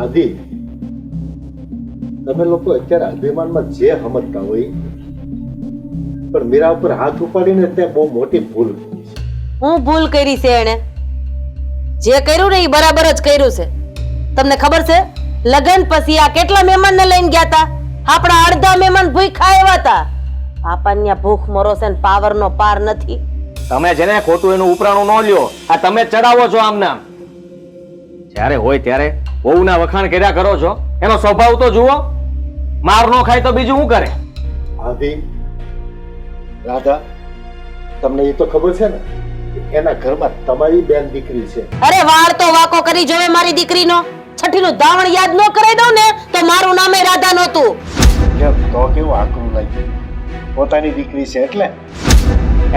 આદિ, તમે લોકો અત્યારે અભિમાનમાં જે સમજતા હોય પણ મીરા ઉપર હાથ ઉપાડીને ત્યાં બહુ મોટી ભૂલ કરી છે. હું ભૂલ કરી છે એને? જે કર્યું ને એ બરાબર જ કર્યું છે. તમને ખબર છે લગન પછી આ કેટલા મહેમાનને લઈને ગયા હતા? આપણા અડધા મહેમાન ભૂખ્યા આવ્યા હતા. આપણને ભૂખ મરો છે ને પાવરનો પાર નથી. તમે જેને ખોટું એનું ઉપરાણું ન લ્યો, આ તમે ચડાવો છો આમના. જ્યારે હોય ત્યારે વહુના વખાણ કર્યા કરો છો. એનો સ્વભાવ તો જુઓ. માર નો ખાય તો બીજું શું કરે? આદિ, રાધા, તમને એ તો ખબર છે ને કે એના ઘરમાં તમારી બેન દીકરી છે. અરે વાળ તો વાકો કરી જોવે મારી દીકરીનો. છઠ્ઠીનું ધાવણ યાદ ન કરાઈ દઉં ને તો મારું નામે રાધા નહોતું. કેમ તો કેવું આકરું લાગ્યું? પોતાની દીકરી છે એટલે.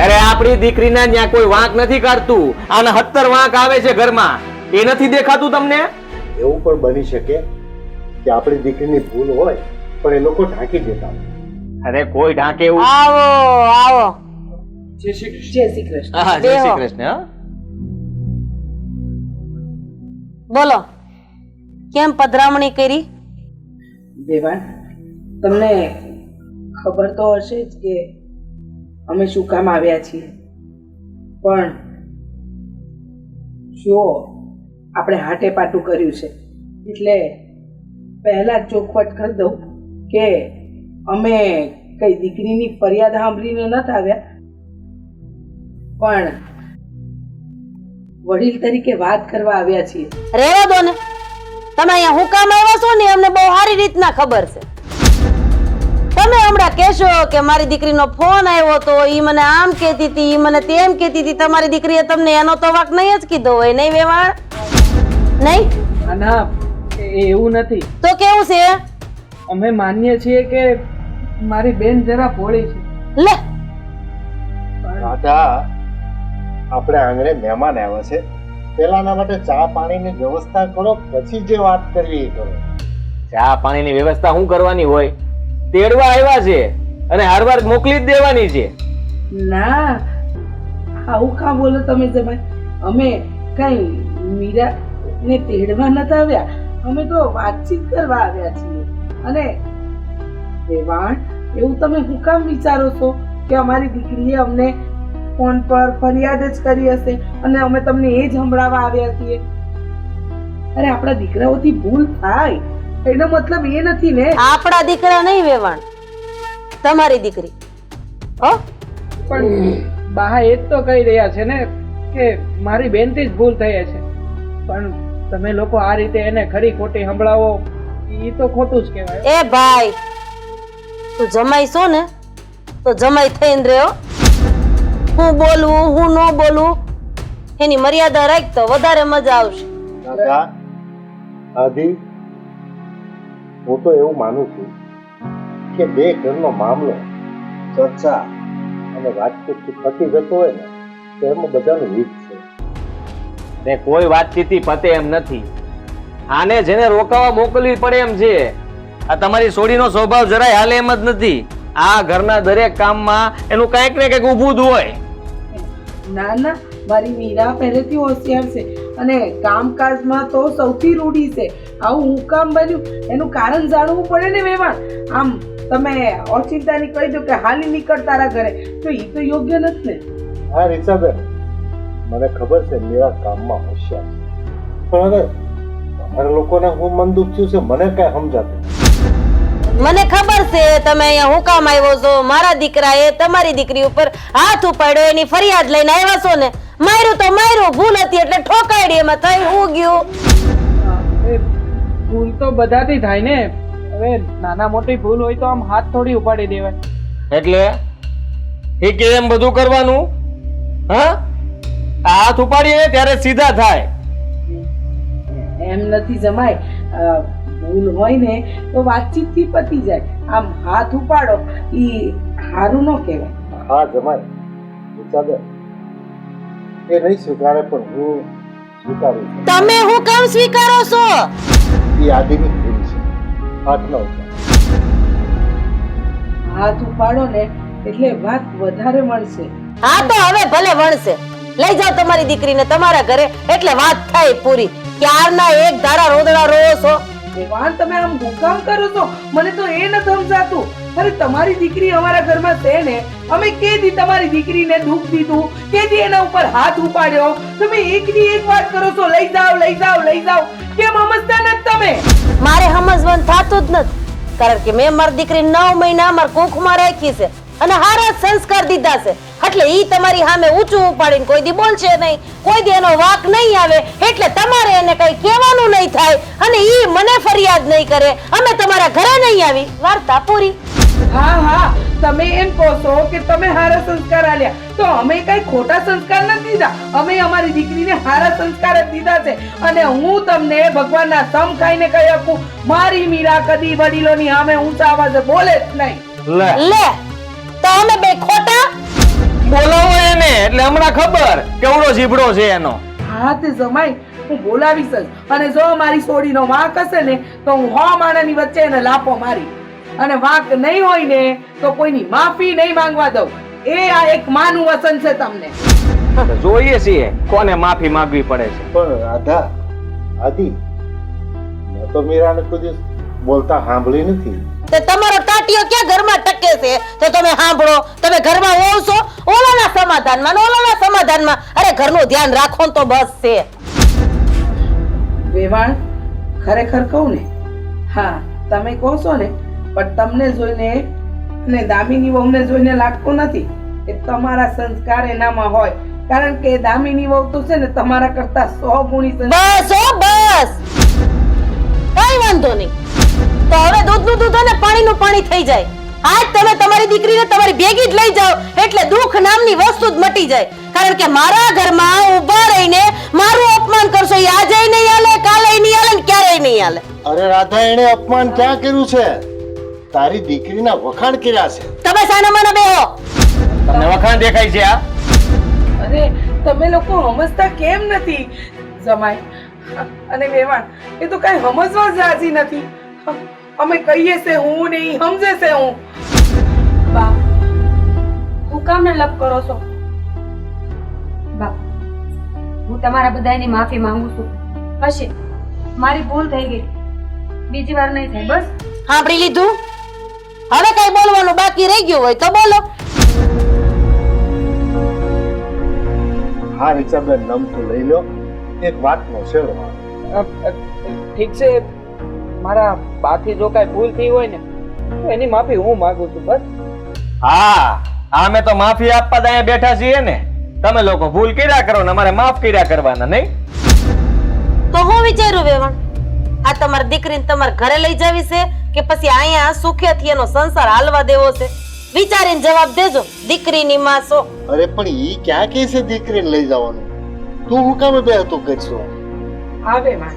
અરે આપણી દીકરીના ત્યાં કોઈ વાંક નથી કાઢતું. આના 70 વાંક આવે છે ઘરમાં. એ નથી દેખાતું તમને? એવું પણ બની શકે કે આપણી દીકરીની ભૂલ હોય પણ એ લોકો ઢાંકી દેતા હોય. અરે કોઈ ઢાંકે એવું. આવો આવો. જય શ્રી કૃષ્ણ. હા, જય શ્રી કૃષ્ણ. હા, બોલો કેમ પધરામણી કરી? દેવાન, તમને ખબર તો હશે જ કે અમે શું કામ આવ્યા છીએ, પણ જો આપણે હાટે પાટું કર્યું છે એટલે પહેલા જ ચોખવટ કરી દઉં કે અમે કઈ દીકરીની ફરિયાદ સાંભળીને નથી આવ્યા, પણ વડીલ તરીકે વાત કરવા આવ્યા છીએ. રહેવા દો ને. તમે અહીંયા હું કામ આવ્યા છો ને અમને બહુ સારી રીતના ખબર છે. તમે હમણાં કહેશો કે મારી દીકરીનો ફોન આવ્યો તો ઈ મને આમ કહેતી હતી, ઈ મને તેમ કહેતી હતી. તમારી દીકરીએ તમને એનો તો વાક નહીં જ કીધો હોય, નહીં વેવાણ? નહીં? ના, એવું નથી. તો કેવું છે? અમે માનીએ છીએ કે મારી બેન જરા ભોળી છે. લે, રાધા, આપણે આંગણે મહેમાન આવ્યા છે, પેલાના માટે ચા પાણીની વ્યવસ્થા કરો, પછી જે વાત કરવી એ કરો. ચા પાણીની વ્યવસ્થા શું કરવાની હોય? તેડવા આવ્યા છે અને હારવાર મોકલી જ દેવાની છે. ના, આવું કાં બોલો તમે જમાઈ? અમે કઈ મીરા ને તેડવા નથી આવ્યા, અમે તો વાતચીત કરવા આવ્યા છીએ. અને દેવાણ, એવું તમે શું કામ વિચારો છો કે અમારી દીકરીએ અમને ફોન પર ફરિયાદ જ કરી હશે અને અમે તમને એ જ સંભળાવવા આવ્યા છીએ? અરે આપણા દીકરાઓથી ભૂલ થાય એનો મતલબ એ નથી ને. આપણા દીકરા નહીં વેવાણ, તમારી દીકરી. હો, પણ બા એ જ તો કહી રહ્યા છે ને કે મારી બેનથી જ ભૂલ થઈ છે, પણ તમે લોકો આ રીતે એને ખરી ખોટી સંભળાવો એ તો ખોટું જ કહેવાય. એ ભાઈ, તું જમાઈ છો ને તો જમાઈ થઈને રહ્યો. હું બોલવું હું ન બોલવું એની મર્યાદા રાખ તો વધારે મજા આવશે. રાધા, આદિ, હું તો એવું માનું છું કે બે ઘરનો મામલો ચર્ચા અને વાતચીતથી પતી જતો હોય ને તો એમાં બધાનું હિત છે. ને કોઈ વાતચીતથી પતે એમ નથી. આને જેને રોકાવા મોકલવી પડે એમ છે. આ તમારી સોડીનો સ્વભાવ જરાય હાલે એમ જ નથી. આ ઘરના દરેક કામમાં એનું કંઈક ને કંઈક ઊભું જ હોય. ના ના, મારી મીરા પહેલેથી હોશિયાર છે અને કામકાજમાં તો સૌથી રૂઢી છે. આવું હું કામ બન્યું એનું કારણ જાણવું પડે ને વેવાણ. આમ તમે ઓચિંતાની કહી દો કે હાલી નીકળ તારા ઘરે, તો એ તો યોગ્ય નથી ને. હા રીચાબેન, મને ખબર છે મીરા કામમાં હોશિયાર છે, પણ હવે તમારા લોકોને હું મન દુઃખ થયું છે મને કઈ સમજાતું. મને ખબર છે તમે અહીંયા હું કામ આવ્યો છો. મારા દીકરાએ તમારી દીકરી ઉપર હાથ ઉપાડ્યો એની ફરિયાદ લઈને આવ્યા છો ને. માર્યું તો માર્યું, ભૂલ હતી એટલે ઠોકાડી, એમાં થઈ હું ગયું. એ ભૂલ તો બધાથી થાય ને. હવે નાના મોટી ભૂલ હોય તો આમ હાથ થોડી ઉપાડી દેવાય. એટલે એ કે એમ બધું કરવાનું? હા, આ હાથ ઉપાડીએ ત્યારે સીધા થાય. એમ નથી જમાય. ભૂલ હોય ને તો વાતચીતથી પતી જાય. આમ હાથ ઉપાડો ઈ હારું ન કહેવાય. હા જમાય, રીચાબેન, એ નહીં સ્વીકારે પણ હું સ્વીકારું છું. તમે હું કામ સ્વીકારો છો? એ આદિની ભૂલ છે, હાથ ન ઉપાડો. હાથ ઉપાડો ને એટલે વાત વધારે મળશે. હા તો હવે ભલે વણશે. લઈ જાઓ તમારી દીકરીને તમારા ઘરે એટલે વાત થાય પૂરી. ક્યારના એક ધારા રોદડા રોવો છો. દેવાન તમે આમ હુકામ કરો છો મને તો એ ન સમજાતું. અરે તમારી દીકરી અમારા ઘરમાં છે ને, અમે કેદી તમારી દીકરીને દુઃખ દીધું, કેદી એના ઉપર હાથ ઉપાડ્યો? તમે એકની એક વાત કરો છો, લઈ જાઓ લઈ જાઓ લઈ જાઓ. કેમ સમજતા નથી તમે? મારે સમજવાનું થતું જ નથી, કારણ કે મેં મારી દીકરી 9 મહિના મારા કુખમાં રાખી છે અને હારા જ સંસ્કાર દીધા છે. એટલે ઈ તમારી સામે ઊંચું ઉપાડીને કોઈ દી બોલશે નહીં, કોઈ દી એનો વાક નહીં આવે, એટલે તમારે એને કઈ કહેવાનું નહીં થાય અને ઈ મને ફરિયાદ નહીં કરે. અમે તમારા ઘરે નહીં આવી, વાર્તા પૂરી. હા હા, તમે એમ કહો છો કે તમે હારા સંસ્કાર આલ્યા, તો અમે કઈ ખોટા સંસ્કાર નથી દીધા. અમે અમારી દીકરીને હારા સંસ્કાર જ દીધા છે. અને હું તમને ભગવાનના સમ ખાઈને કહી શકું, મારી મીરા કદી વડીલોની સામે ઊંચા અવાજે બોલે જ નહીં. લે તો અમે બે ખોટા? બોલાવો એને, એટલે હમણાં ખબર કેવડો જીભડો છે એનો. હા તે જમાઈ, હું બોલાવીશ જ. અને જો મારી સોડીનો વાંક હશે ને તો હું 100 માણાની વચ્ચે એને લાપો મારી. અને વાંક નહીં હોય ને તો કોઈની માફી નહીં માંગવા દઉં. એ આ એક માનું વચન છે તમને. જોઈએ છીએ કોને માફી માંગવી પડે છે. પણ રાધા, આદિ, મેં તો મીરાને કોઈ દિવસ બોલતા સાંભળી નથી. તે તમારો ટાટિયો ક્યાં ઘરમાં ટકે છે તો તમે સાંભળો? તમે ઘરમાં હોવ છો ઓલાના સમાધાનમાં ને ઓલાના સમાધાનમાં. અરે ઘરનું ધ્યાન રાખો ને તો બસ છે. વેવાણ, ખરેખર કહું ને, હા તમે કહો છો ને, પણ તમને જોઈને ને દામિની વહુને જોઈને લાગતું નથી કે તમારા સંસ્કાર એનામાં હોય. કારણ કે દામિની વહુ તો છે ને તમારા કરતા 100 ગુણી બસ હો બસ, કઈ વાંધો નહીં. તો હવે દૂધનું દૂધ અને પાણીનું પાણી થઈ જાય. આજ તમે તમારી દીકરીને તમારી ભેગી જ લઈ જાઓ, એટલે દુઃખ નામની વસ્તુ જ મટી જાય. કારણ કે મારા ઘરમાં ઊભા રહીને મારું અપમાન કરશો એ આજે નહીં હાલે, કાલે નહીં હાલે ને ક્યારેય નહીં હાલે. અરે રાધા, એને અપમાન ક્યાં કર્યું છે? તારી દીકરીના વખાણ કર્યા છે. તમે સાના માના બેહો. તમને વખાણ દેખાય છે આ? અરે તમે લોકો સમજતા કેમ નથી જમાઈ અને વેવાણ? એ તો કઈ સમજવા જ રાજી નથી. અમે કહીએ છે હું ને ઈ સમજે છે હું. બા, હું કામ ને લપ કરો છો? બા, હું તમારા બધાની માફી માંગુ છું. હશે મારી ભૂલ થઈ ગઈ, બીજી વાર નહીં થાય. બસ સાંભળી લીધું? હવે કઈ બોલવાનું બાકી રહી ગયું હોય તો બોલો. હા રીચાબેન, નમતું લઈ લો. એક વાતનો છેડો. ઠીક છે, મારા બાથી જો કાંઈ ભૂલ થઈ હોય ને તો એની માફી હું માંગુ છું. બસ હા, અમે તો માફી આપવા જ અહીંયા બેઠા છીએ ને. તમે લોકો ભૂલ કર્યા કરો ને અમારે માફ કર્યા કરવાના નહીં. તો હું વિચાર્યું વેવણ, આ તમારી દીકરીને તમારા ઘરે લઈ જાવી છે કે પછી અહીંયા સુખેથી એનો સંસાર હાલવા દેવો છે? વિચારીને જવાબ દેજો. દીકરીની માં છો. અરે પણ ઈ ક્યાં કે છે દીકરીને લઈ જવાનું? તું હું કામે બે તું કરશો? આવે માં,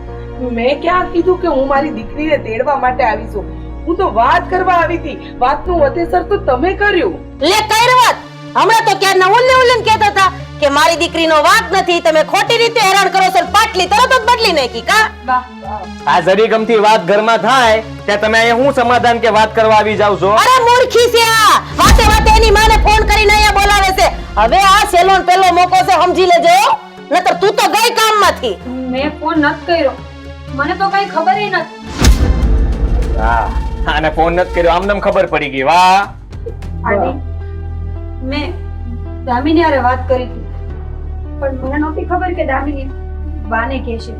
મેં ક્યાં કીધું કે હું મારી દીકરીને તેડવા માટે આવી છું? હું તો વાત કરવા આવી હતી. વાતનું વતેસર તો તમે કર્યું. લે કઈ વાત? હમણાં તો ક્યાં ઉલ્લે કહેતા હતા કે મારી દીકરીનો વાંક નથી, તમે ખોટી રીતે હેરાન કરો છો. પાટલી તરત જ બદલી નાખી કા? બા, આ જરી ગમતી વાત ઘરમાં થાય ત્યાં તમે અહીંયા શું સમાધાન કે વાત કરવા આવી જાવ છો? અરે મૂર્ખી છે આ. વાતે વાતે એની માને ફોન કરીને અહીંયા બોલાવે છે. હવે આ સેલોન પેલો મોકો છે, સમજી લેજો. નતર તું તો ગઈ કામમાંથી. મેં ફોન નથી કર્યો, મને તો કઈ ખબર નથી. હા, આને ફોન નથી કર્યો, આમને ખબર પડી ગઈ. વાહ. આંટી, મેં દામિની હારે વાત કરી હતી, પણ મને નહોતી ખબર કે દામિની બાને કહેશે.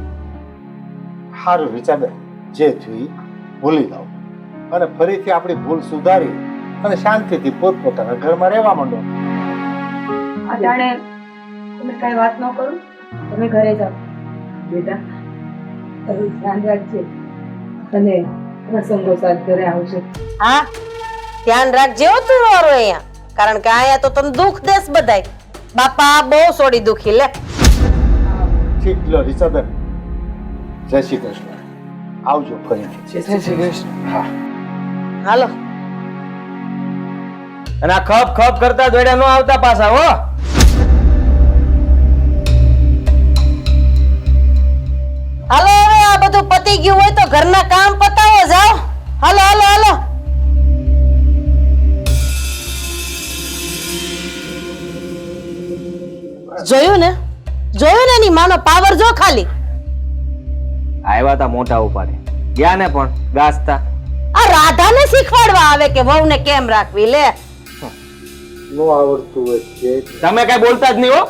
સારું રીચાબેન, જે થયું ઈ ભૂલી જાઓ અને ફરીથી આપણી ભૂલ સુધારી અને શાંતિથી પોતપોતાના ઘરમાં રહેવા માંડો. અટાણે તમે કઈ વાત ન કરો, તમે ઘરે જાઓ. બેટા, તારું ધ્યાન રાખજે અને પ્રસંગો સાથ ઘરે આવશે. હા, ધ્યાન રાખજો તું મારો અહીંયા, કારણ કે અહીંયા તો તને દુઃખ દેશ બધાય. બાપા બહુ સોડી દુખી. લે ઠીક, લો રીચાબેન, જય શ્રી કૃષ્ણ. આવજો ફરીથી. જય શ્રી કૃષ્ણ. હા, હાલો. અને આ ખપ ખપ કરતા દોડ્યા ન આવતા પાછા હો. હાલો, હવે આ બધું પતી ગયું હોય તો ઘરના કામ પતાવો. જાઓ, હાલો હાલો હાલો. જોયું ને એની માનો પાવર જો ખાલી. આવ્યા તા મોટા ઉપાડે, ગયા ને પણ ગાસતા. આ રાધાને શીખવાડવા આવે કે વહુને કેમ રાખવી લે. નો આવડતું હોય છે. તમે કઈ બોલતા જ નહીં હો.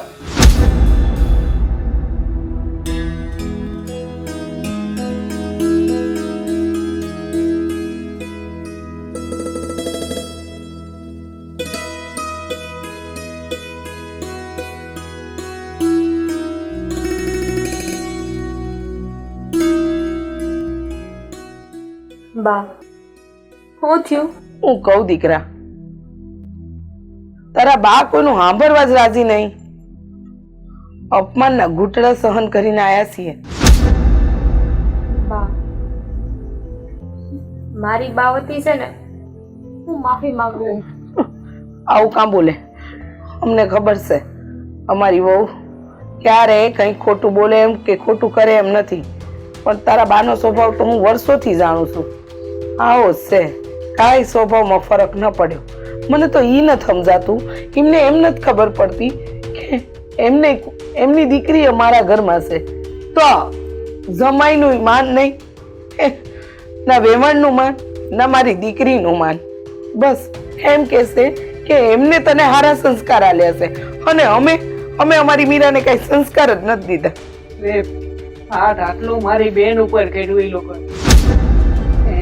બા શું થયું? હું કહું દીકરા, તારા બા કોઈનું સાંભળવા જ રાજી નહીં. અપમાનના ઘૂંટડા સહન કરીને આયા છીએ. બા મારી બાવતી છે ને, હું માફી માંગુ. આવું કાં બોલે? અમને ખબર છે અમારી વહુ ક્યારે કંઈ ખોટું બોલે એમ કે ખોટું કરે એમ નથી, પણ તારા બાનો સ્વભાવ તો હું વર્ષોથી જાણું છું. આવો છે, કાંઈ સ્વભાવમાં ફરક ન પડ્યો. મને તો ઈ નથી સમજાતું, એમને એમ નથી ખબર પડતી કે એમની દીકરી અમારા ઘરમાં છે તો જમાઈનું માન નહીં, ના વેવાણનું માન, ના મારી દીકરીનું માન. બસ એમ કહેશે કે એમને તને સારા સંસ્કાર આલ્યા છે અને અમે અમારી મીરાને કઈ સંસ્કાર જ નથી દીધા. આટલું મારી બેન ઉપર કર્યું એ લોકો,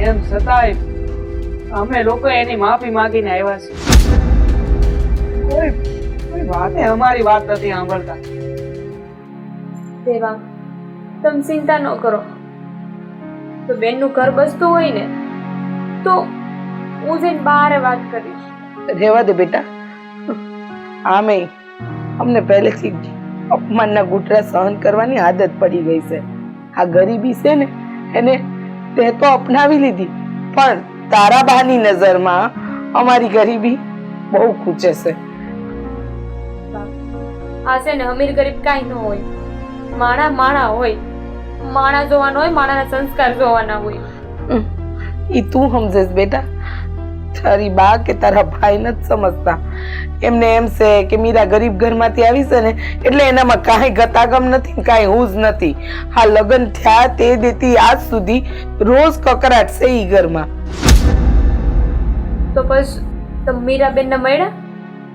એમ છતાંય અમે લોકો એની માફી માંગીને આવ્યા છે. કોઈ વાતે અમારી વાત નથી સાંભળતા. દેવા તમે ચિંતા ન કરો. તો બેનનું ઘર બસતું હોય ને તો હું જઈને બહાર વાત કરીશ. રહેવા દે બેટા, આમે અમને પહેલેથી અપમાનના ઘૂંટડા સહન કરવાની આદત પડી ગઈ છે. આ ગરીબી છે ને એને તે તો અપનાવી લીધી, પણ તારા બાની નજરમાં અમારી ગરીબી બહુ ખૂચે છે. આ છે ને અમીર ગરીબ કાંઈ ન હોય, માણા હોય. માણા જોવાનો હોય, માણાના સંસ્કાર જોવાના હોય. ઈ તું સમજેશ બેટા, તારી બા કે તારા ભાઈ નથી સમજતા. એમને એમ છે કે મીરા ગરીબ ઘરમાંથી આવી છે ને એટલે એનામાં કાંઈ ગતાગમ નથી, કાંઈ હુજ નથી. આ લગ્ન થયા તે દેતી આજ સુધી રોજ કકરાટ છે ઈ ઘરમાં. તો બસ તમે મીરાબેન ને મળ્યા?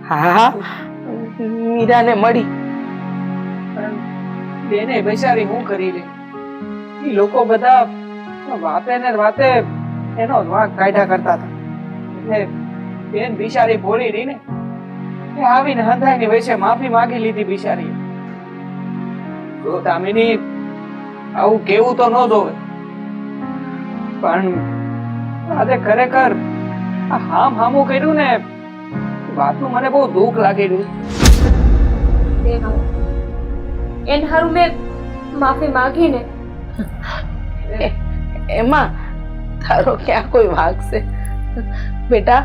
હા, મીરાને મળી. બેને બેચારી હું કરી લે, એ લોકો બધા વાતે ને વાતે એનો વાંક કાઢ્યા કરતા હતા. એટલે બેન બિચારી ભોળી રહી ને, એ આવીને હંધાઈની વચ્ચે માફી માંગી લીધી બિચારી. તો દામિની આવું કેવું તો ન જોવે, પણ આજે ખરેખર આ હામું કર્યું ને વાતનું મને બહુ દુઃખ લાગી રહ્યું. એન હારું મેં માફી માંગી ને. એમાં તારો ક્યાં કોઈ વાંક છે બેટા?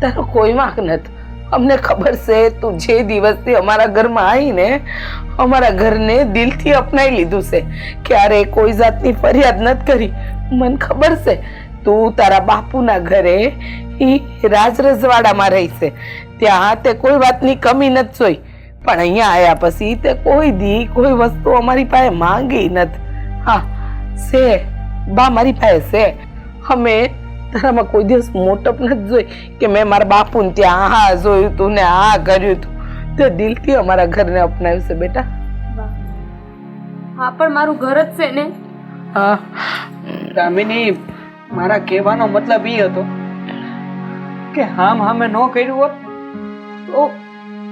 તારો કોઈ વાંક નથી. અમને ખબર છે તું જે દિવસથી અમારા ઘરમાં આવીને અમારા ઘરને દિલથી અપનાવી લીધું છે, ક્યારે કોઈ જાતની ફરિયાદ નથી કરી. મને ખબર છે તું તારા બાપુના ઘરે ઈ રાજ-રજવાડામાં રહી છે, ત્યાં તે કોઈ વાતની કમી નથી જોઈ, પણ અહીંયા આવ્યા પછી તે કોઈ દી કોઈ વસ્તુ અમારી પાસે માંગી નથી. હા છે બા, મારી પાસે છે. અમે તારામાં કોઈ દિવસ મોટપ નથી જોઈ કે મેં મારા બાપુને ત્યાં આ જોયું તું ને આ કર્યું તું. તે દિલથી અમારા ઘરને અપનાવ્યું છે બેટા. હા પણ મારું ઘર જ છે ને. હા દામિની, મારા કહેવાનો મતલબ એ હતો કે હામે ન કર્યું હોત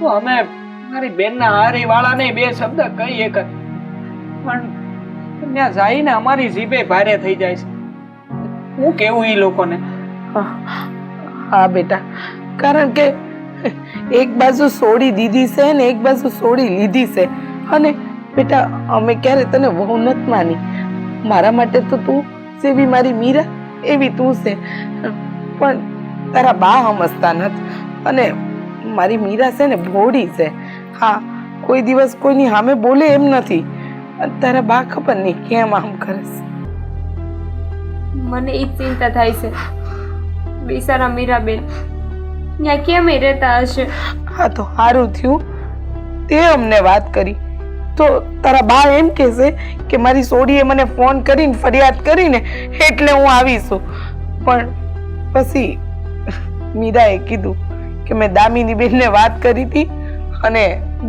તો અમે મારી બેનના હારી વાળાને બે શબ્દ કહી એક, પણ ત્યાં જઈને અમારી જીભે ભારે થઈ જાય છે. હું કેવું ઈ લોકોને? હા બેટા, કારણ કે એક બાજુ છોડી દીધી છે ને એક બાજુ છોડી લીધી છે. અને બેટા અમે ક્યારે તને વહુ નથી માની. મારા માટે તો તું જેવી મારી મીરા એવી તું છે, પણ તારા બા સમજતા નથી. અને મારી મીરા છે ને ભોળી છે. હા, કોઈ દિવસ કોઈની સામે બોલે એમ નથી. તારા બા ખબર નહીં કેમ આમ કરે છે. મને ઈ ચિંતા થાય છે, બિચારા મીરાબેન ત્યાં કેમ રહેતા હશે. હા તો સારું થયું તે અમને વાત કરી. તો તારા બા એમ કહેશે કે મારી સોડીએ મને ફોન કરીને ફરિયાદ કરીને એટલે હું આવીશું. પણ પછી મીરાએ કીધું કે મેં દામિની બેનને વાત કરી હતી અને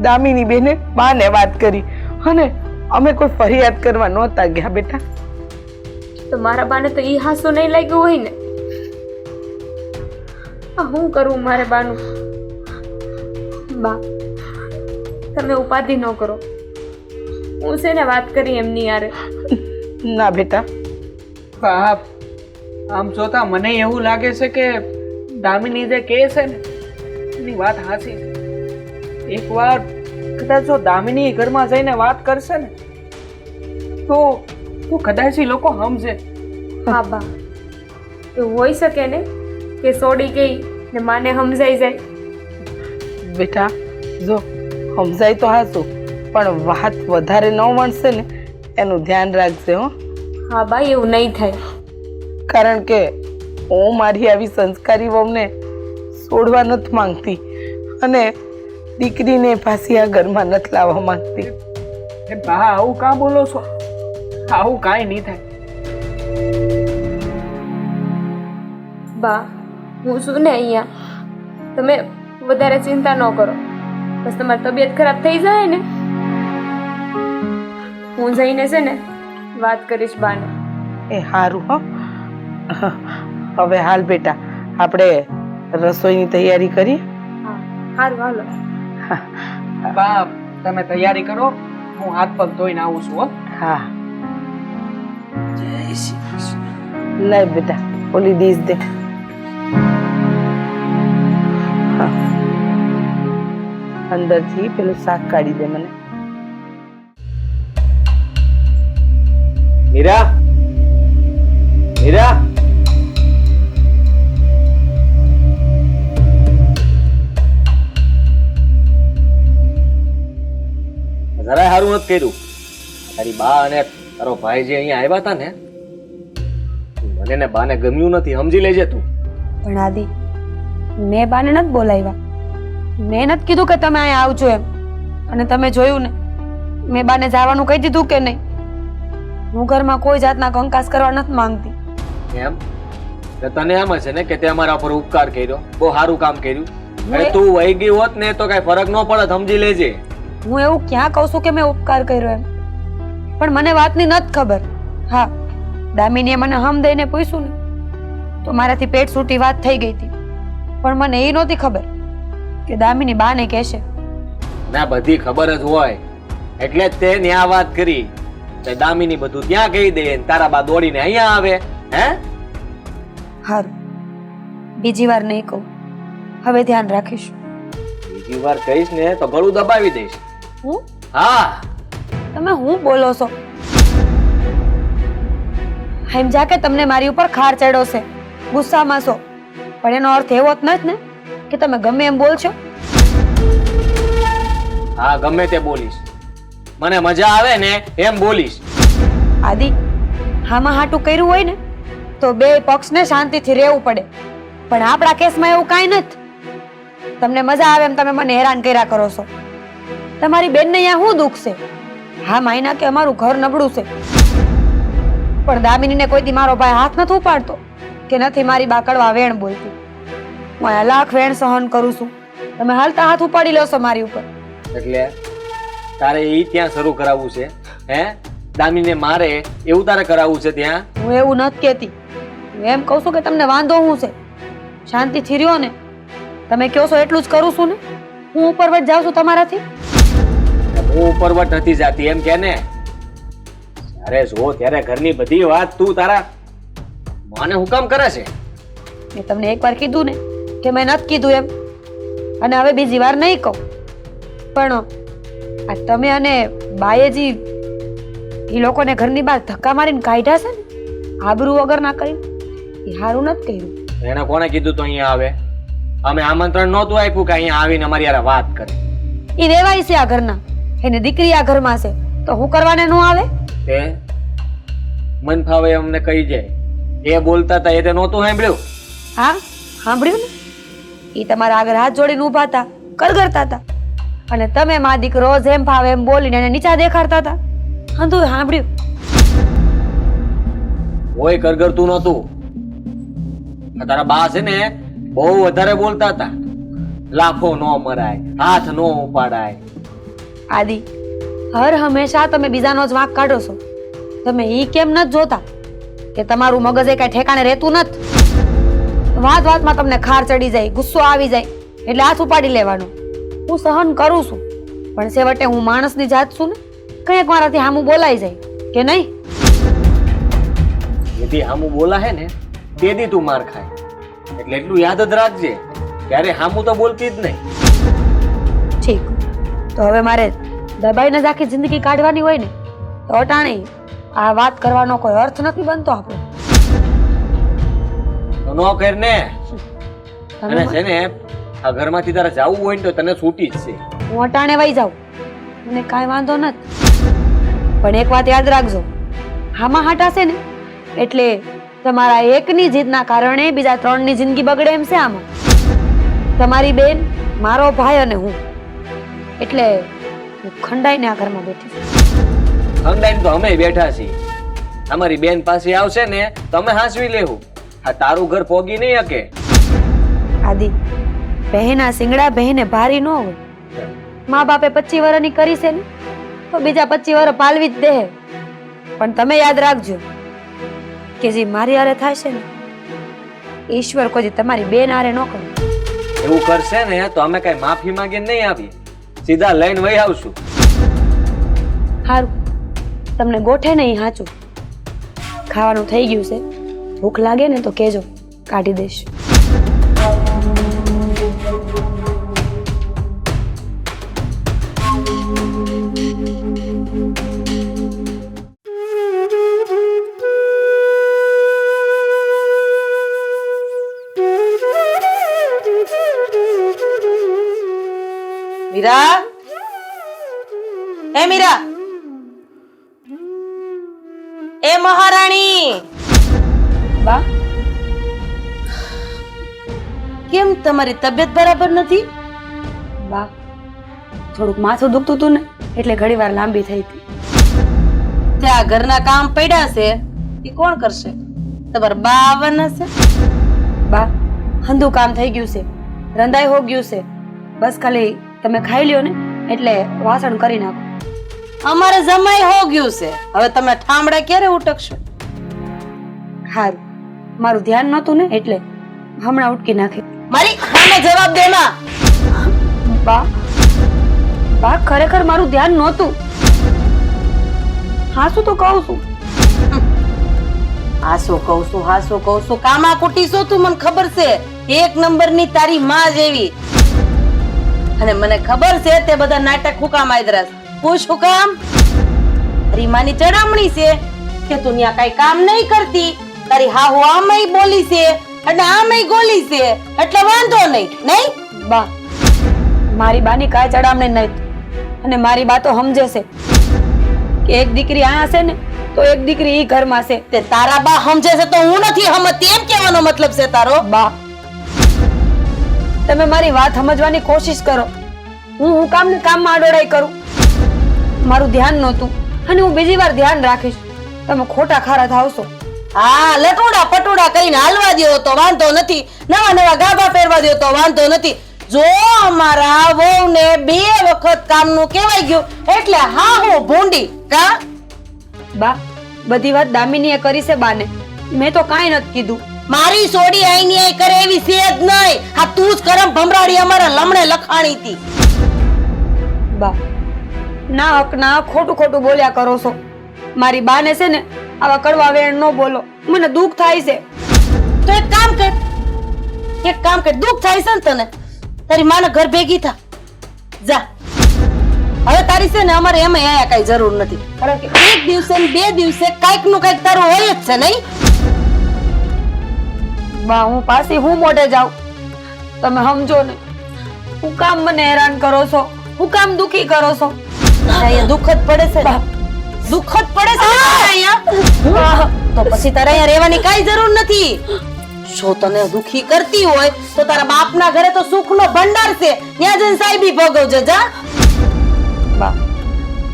દામિની બેને બાને વાત કરી અને અમે કોઈ ફરિયાદ કરવા નહોતા ગયા બેટા. તો મારા બાને તો ઈ હાસો નહીં લાગ્યું હોય ને. આ હું કરું મારે બાનું? બા તમે ઉપાધિ ન કરો, હું છે ને વાત કરી એમની યારે. ના બેટા, બાપ આમ જોતા મને એવું લાગે છે કે દામિની જે કહે છે ને એની વાત હાચી છે. એકવાર કદાચ જો દામિની ઘરમાં જઈને વાત કરશે ને તો કદાચ એ લોકો સમજે. હા બા, એવું હોઈ શકે ને કે સોડી ગઈ ને માને સમજાઈ જાય. બેટા જો સમજાય તો હાચું, પણ વાત વધારે ન વણશે ને એનું ધ્યાન રાખજે હો. હા બા, એવું નહીં થાય. કારણ કે હું મારી આવી સંસ્કારી વહુને છોડવા નથી માંગતી અને દીકરીને પાછી આ ઘરમાં નથી લાવવા માંગતી. એ બા આવું કાં બોલો છો? આવું કાંઈ નહીં થાય. બા હું છું ને અહીંયા, તમે વધારે ચિંતા ન કરો. બસ તમારી તબિયત ખરાબ થઈ જાય ને હું જઈને છે ને વાત કરીશ બાને. એ સારું હો. હવે હાલ બેટા, આપણે રસોઈની તૈયારી કરીએ. હા સારું, હાલો. બા તમે તૈયારી કરો, હું હાથ પગ ધોઈને આવું છું. હો હા લઈ બેટા, ઓલી ડીશ દે. હા, અંદરથી પેલું શાક કાઢી દે મને. મીરા, મીરા, જરાય સારું નથી કર્યું. તારી બા અને તારો ભાઈ જે અહીંયા આવ્યા હતા ને, મને ને બાને ગમ્યું નથી, સમજી લેજે તું. પણ આદિ, મેં બાને નથી બોલાવ્યા. મેં નથી કીધું કે તમે અહીંયા આવજો એમ. અને તમે જોયું ને, મેં બાને જવાનું કહી દીધું કે નહીં. હું ઘરમાં કોઈ જાતના કંકાસ કરવા નથી માંગતી. એમ તો તને એમ છે ને કે તે અમારા પર ઉપકાર કર્યો, બહુ સારું કામ કર્યું. અરે તું વહી ગઈ હોત ને તો કઈ ફરક ન પડે, સમજી લેજે. હું એવું ક્યાં કહું છું કે મેં ઉપકાર કર્યો એમ? પણ મને વાતની નથી ખબર. હા, દામિનીએ મને હમ દઈને પૂછ્યું ને તો મારાથી પેટ સૂટી વાત થઈ ગઈ હતી. પણ મને એ નહોતી ખબર કે દામિની બાને કહેશે. ના, બધી ખબર જ હોય એટલે જ તે ન્યા વાત કરી. તે દામિની બધું ત્યાં કહી દે ને તારા બા દોડીને અહીંયા આવે. હે હારું, બીજી વાર નહીં કહું. હવે ધ્યાન રાખીશ. બીજી વાર કહીશ ને તો ગળું દબાવી દઈશ. હું? હા, તમે હું બોલો છો? એમ જા કે તમને મારી ઉપર ખાર ચડ્યો છે, ગુસ્સામાં છો. પણ એનો અર્થ એવો જ નથી ને કે તમે ગમે એમ બોલશો. હા, ગમે તે બોલીશ, મને મજા આવે ને એમ બોલીશ. આદિ, હામાં હાટું કર્યું હોય ને તો બે પક્ષને શાંતિથી રહેવું પડે. પણ આપણા કેસમાં એવું કાંઈ નથી. તમને મજા આવે એમ તમે મને હેરાન કર્યા કરો છો. તમારી બેનને અહીંયા શું દુઃખ છે? હા માયના કે અમારું ઘર નબળું છે, પણ દામિનીને કોઈ દી મારો ભાઈ હાથ નથી ઉપાડતો કે નથી મારી બા કડવા વેણ બોલતી. હું અહીંયા લાખ વેણ સહન કરું છું, તમે હાલતા હાથ ઉપાડી લો છો મારી ઉપર. એટલે તારે ઈ ત્યાં શરૂ કરાવવું છે? હે, દામિનીને મારે એવું તારે કરાવવું છે ત્યાં? હું એવું નથી કહેતી. હું એમ કહું છું કે તમને વાંધો શું છે? શાંતિથી રહ્યો ને. તમે કહો છો એટલું જ કરું છું ને. હું ઉપરવટ જાઉં છું તમારાથી? હું ઉપરવટ નથી જાતી એમ કે ને. અરે જો ત્યારે ઘરની બધી વાત તું તારા માને હુકમ કરે છે. મેં તમને એકવાર કીધું ને કે મેં નથી કીધું એમ, અને હવે બીજી વાર નહીં કહું. પણ આ તમે અને બાયેજી એ લોકોને ઘરની બહાર ધક્કા મારીને કાઢ્યા છે ને, આબરૂ વગર ના કરીને, એ સારું નથી કર્યું. એને કોને કીધું તો અહીંયા આવે? અમે આમંત્રણ નહોતું આપ્યું કે અહીંયા આવીને અમારી યાર વાત કરે. એ રેવાય છે આ ઘરના, એને દીકરી આ ઘરમાં છે તો હું કરવાને ન આવે? તે મન ફાવે અમને કહી જાય. એ બોલતા હતા એ તે નહોતું સાંભળ્યું? હા સાંભળ્યું ને. એ તમારા આગળ હાથ જોડીને ઊભા હતા, કરગરતા હતા. અને તમે મા દીકરો જેમ ફાવે એમ બોલીને એને નીચા દેખાડતા હતા. હંધું સાંભળ્યું. કોઈ કરગરતું નહોતું. આ તારા બા છે ને બહુ વધારે બોલતા હતા. લાફો નો મરાય, હાથ નો ઉપાડાય. આદિ, હર હંમેશા તમે બીજાનો જ વાંક કાઢો છો. તમે ઈ કેમ નથી જોતા કે તમારું મગજ એ કઈ ઠેકાણે રહેતું નથી? વાત વાતમાં તમને ખાર ચડી જાય, ગુસ્સો આવી જાય એટલે હાથ ઉપાડી લેવાનો. હું સહન કરું છું, પણ છેવટે હું માણસની જાત છું ને, કંઈક મારાથી હામું બોલાઈ જાય કે નહીં? જેથી હામું બોલા હે ને તેથી તું માર ખાય. એટલે એટલું યાદ જ રાખજે, ત્યારે હામું તો બોલતી જ નહીં. ઠીક, તો હવે મારે દબાઈને જ આખી જિંદગી કાઢવાની હોય ને તો અટાણે આ વાત કરવાનો કોઈ અર્થ નથી બનતો આપણો. તો નો કર ને. અને છે ને આ ઘરમાંથી તારે જવું હોય ને તો તને છૂટી જ છે. હું અટાણે વહી જાઉં, મને કાંઈ વાંધો નથી. પણ એક વાત યાદ રાખજો, હામાં હાટાશે ને એટલે તમારા એકની જીદના કારણે બીજા 3ની જિંદગી બગડે એમ છે આમાં. તમારી બેન, મારો ભાઈ અને હું, એટલે હું ખંડાઈને આ ઘરમાં બેઠી છું. ખંડાઈને તો અમે બેઠા છીએ. અમારી બેન પાસે આવશે ને તો અમે હાંસવી લેવું. આ તારું ઘર પોગી નહીં શકે. આદિ, બહેના સિંગડા બહેને ભારી ન હોય. મા બાપે 25 વર્ષની કરી છે ને તો બીજા 25 વર્ષ પાલવી જ દે. પણ તમે યાદ રાખજો કે જે મારી હારે થાય છે ને, ઈશ્વર કોઈ દી તમારી બેન હારે ન કરે. એવું કરશે ને તો અમે કઈ માફી માંગીને નહીં આવીએ, સીધા લઈને વહી આવશું. સારું, તમને ગોઠે નહીં હાચું. ખાવાનું થઈ ગયું છે, ભૂખ લાગે ને તો કહેજો, કાઢી દઈશ. મીરા, એ મીરા, એ મહારાણી, બા, કેમ તમારી તબિયત બરાબર નથી? બા, થોડુંક માથું દુખતું હતું ને એટલે ઘણીવાર લાંબી થઈ હતી. ત્યાં ઘરના કામ પડ્યા છે એ કોણ કરશે? તમારા બા આવવાના છે? બા, હંધું કામ થઈ ગયું છે, રંધાઈ હો ગયું છે. બસ ખાલી તમે ખાઈ લ્યો ને એટલે વાસણ કરી નાખો. અમારે જમાઈ હો ગયું છે, હવે તમે ઠામડા ક્યારે ઉટકશો? હારું, મારું ધ્યાન નહોતું ને એટલે હમણાં ઉટકી નાખી. મારી સામે જવાબ દે માં. બા, બા, ખરેખર મારું ધ્યાન નહોતું. હાસું તો કહું છું. હાસું કહું છું, હાસું કહું છું, કામા કુટી છો તું, મને ખબર છે. 1 નંબરની તારી માં જેવી. અને મને ખબર છે તે બધા નાટક હુકામ આદરાસ. પૂછ હુકામ? તારી માની ચડામણી છે કે તું ત્યાં કઈ કામ નહીં કરતી. તારી હાહુ આમય બોલી છે અને આમય ગોલી છે, એટલે વાંધો નહીં. નહીં બા, મારી બાની કાંઈ ચડામણી નહીં. અને મારી બા તો સમજે છે કે એક દીકરી અહીંયા છે ને તો એક દીકરી ઈ ઘરમાં છે. તે તારા બા સમજે છે તો હું નથી સમજતી, એમ કહેવાનો મતલબ છે તારો? બા, તમે મારી વાત સમજવાની કોશિશ કરો. હું કામ ને કામમાં આડોડાઈ કરું? મારું ધ્યાન નહોતું અને હું બીજી વાર ધ્યાન રાખીશ. તમે ખોટા ખારા થાવશો. હા, લટોડા પટોડા કરીને હાલવા દ્યો તો વાંધો નથી, નવા નવા ગાભા પહેરવા દ્યો તો વાંધો નથી. જો અમારા વહુને 2 વખત કામનું કહેવાય ગયું એટલે હા હું ભૂંડી કા? બા, બધી વાત દામિનીએ કરી છે બાને, મેં તો કાંઈ નથી કીધું. મારી સોડી આઈની આઈ કરે એવી છે જ નહીં. હા, તું જ કરમ ભમરાડી અમારા લમણે લખાણી હતી. બા, ના હક ના ખોટું ખોટું બોલ્યા કરો છો. મારી બાને છે ને આવા કડવા વેણ ન બોલો, મને દુઃખ થાય છે. તો એક કામ કર, દુઃખ થાય છે ને તને, તારી માને ઘર ભેગી થા જા. હવે તારી છે ને અમારે એમાં આયા કઈ જરૂર નથી, કારણ કે 1 દિવસે ને 2 દિવસે કાઈક નું કાઈક તારું હોય જ છે. નહીં બા, હું પાછી હું મોઢે જાઉં? તમે સમજો ને, હું કામ મને હેરાન કરો છો, હું કામ દુખી કરો છો. અહીંયા દુઃખ જ પડે છે ને, દુઃખ જ પડે છે ને અહીંયા. તો પછી તારે અહીંયા રહેવાની કાઈ જરૂર નથી. જો તને દુખી કરતી હોય તો તારા બાપના ઘરે તો સુખનો ભંડાર છે, ત્યાં જઈને સાહેબી ભોગવજે જા. બા